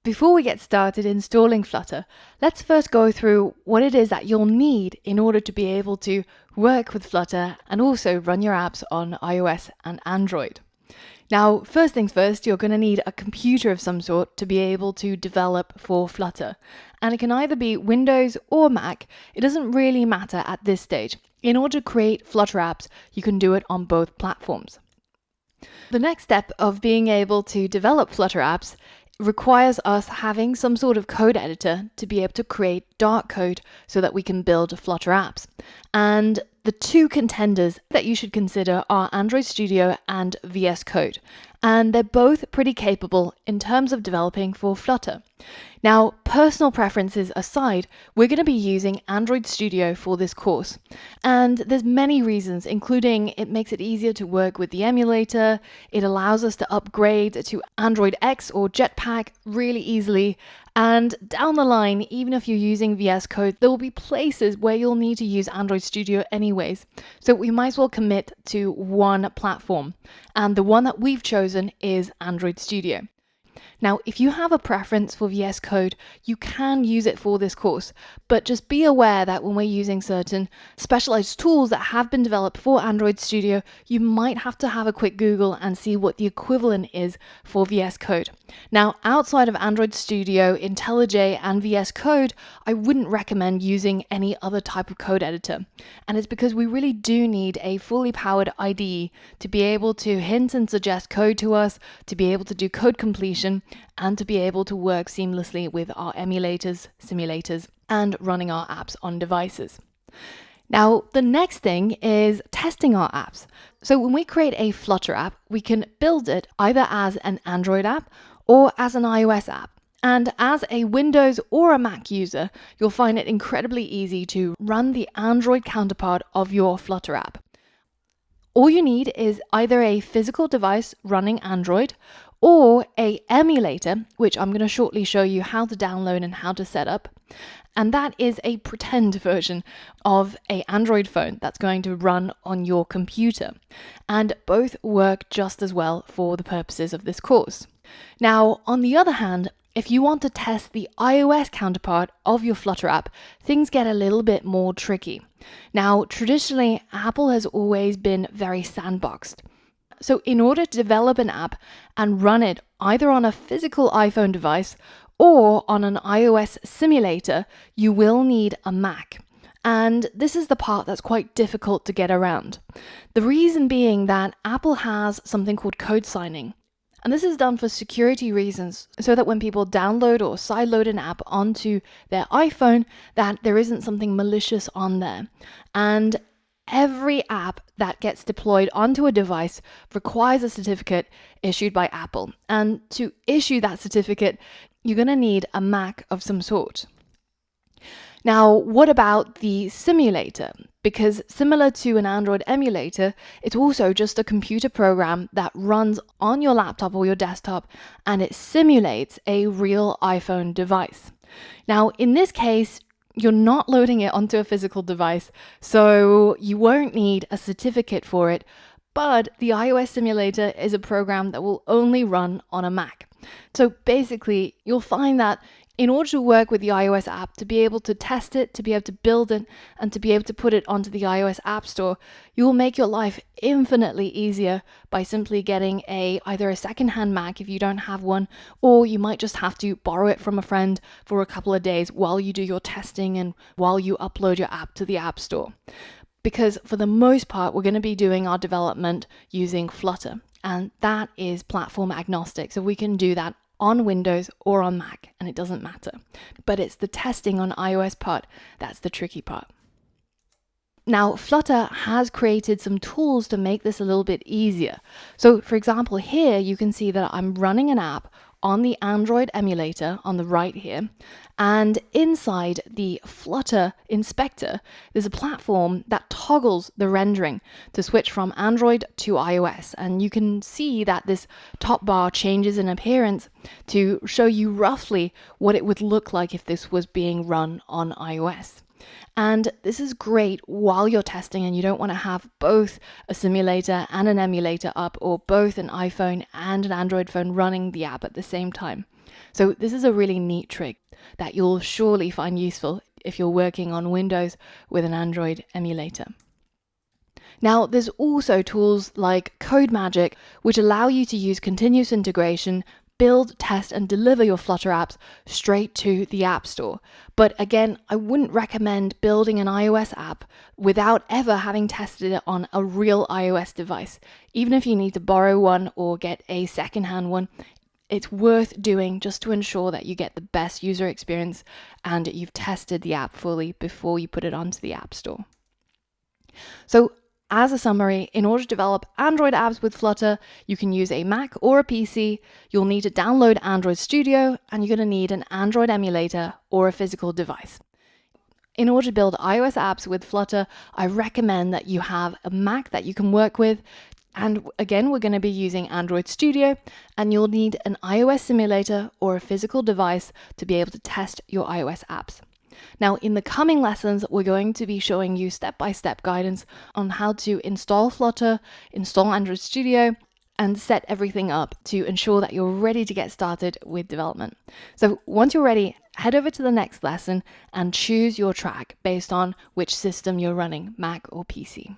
Before we get started installing Flutter, let's first go through what it is that you'll need in order to be able to work with Flutter and also run your apps on iOS and Android. Now, first things first, you're going to need a computer of some sort to be able to develop for Flutter. And it can either be Windows or Mac. It doesn't really matter at this stage. In order to create Flutter apps, you can do it on both platforms. The next step of being able to develop Flutter apps requires us having some sort of code editor to be able to create dark code so that we can build Flutter apps. And the two contenders that you should consider are Android Studio and VS Code. And they're both pretty capable in terms of developing for Flutter. Now, personal preferences aside, we're going to be using Android Studio for this course. And there's many reasons, including it makes it easier to work with the emulator, it allows us to upgrade to Android X or Jetpack really easily, and down the line, even if you're using VS Code, there will be places where you'll need to use Android Studio anyways. So we might as well commit to one platform. And the one that we've chosen is Android Studio. Now, if you have a preference for VS Code, you can use it for this course, but just be aware that when we're using certain specialized tools that have been developed for Android Studio, you might have to have a quick Google and see what the equivalent is for VS Code. Now, outside of Android Studio, IntelliJ, and VS Code, I wouldn't recommend using any other type of code editor. And it's because we really do need a fully powered IDE to be able to hint and suggest code to us, to be able to do code completion, and to be able to work seamlessly with our emulators, simulators, and running our apps on devices. Now, the next thing is testing our apps. So when we create a Flutter app, we can build it either as an Android app or as an iOS app. And as a Windows or a Mac user, you'll find it incredibly easy to run the Android counterpart of your Flutter app. All you need is either a physical device running Android or an emulator, which I'm going to shortly show you how to download and how to set up. And that is a pretend version of an Android phone that's going to run on your computer. And both work just as well for the purposes of this course. Now, on the other hand, if you want to test the iOS counterpart of your Flutter app, things get a little bit more tricky. Now, traditionally, Apple has always been very sandboxed. So in order to develop an app and run it either on a physical iPhone device or on an iOS simulator, you will need a Mac. And this is the part that's quite difficult to get around. The reason being that Apple has something called code signing. And this is done for security reasons, so that when people download or sideload an app onto their iPhone, that there isn't something malicious on there. And every app that gets deployed onto a device requires a certificate issued by Apple. And to issue that certificate, you're going to need a Mac of some sort. Now, what about the simulator? Because similar to an Android emulator, it's also just a computer program that runs on your laptop or your desktop, and it simulates a real iPhone device. Now, in this case, you're not loading it onto a physical device, so you won't need a certificate for it, but the iOS simulator is a program that will only run on a Mac. So basically, you'll find that in order to work with the iOS app, to be able to test it, to be able to build it, and to be able to put it onto the iOS App Store, you will make your life infinitely easier by simply getting either a secondhand Mac if you don't have one, or you might just have to borrow it from a friend for a couple of days while you do your testing and while you upload your app to the App Store. Because for the most part, we're going to be doing our development using Flutter, and that is platform agnostic, so we can do that on Windows or on Mac, and it doesn't matter. But it's the testing on iOS part that's the tricky part. Now, Flutter has created some tools to make this a little bit easier. So, for example, here you can see that I'm running an app on the Android emulator on the right here, and inside the Flutter inspector, there's a platform that toggles the rendering to switch from Android to iOS. And you can see that this top bar changes in appearance to show you roughly what it would look like if this was being run on iOS. And this is great while you're testing and you don't want to have both a simulator and an emulator up, or both an iPhone and an Android phone running the app at the same time. So this is a really neat trick that you'll surely find useful if you're working on Windows with an Android emulator. Now, there's also tools like CodeMagic, which allow you to use continuous integration, build, test, and deliver your Flutter apps straight to the App Store. But again, I wouldn't recommend building an iOS app without ever having tested it on a real iOS device. Even if you need to borrow one or get a secondhand one, it's worth doing just to ensure that you get the best user experience and you've tested the app fully before you put it onto the App Store. So, as a summary, in order to develop Android apps with Flutter, you can use a Mac or a PC. You'll need to download Android Studio, and you're going to need an Android emulator or a physical device. In order to build iOS apps with Flutter, I recommend that you have a Mac that you can work with. And again, we're going to be using Android Studio, and you'll need an iOS simulator or a physical device to be able to test your iOS apps. Now, in the coming lessons, we're going to be showing you step-by-step guidance on how to install Flutter, install Android Studio, and set everything up to ensure that you're ready to get started with development. So once you're ready, head over to the next lesson and choose your track based on which system you're running, Mac or PC.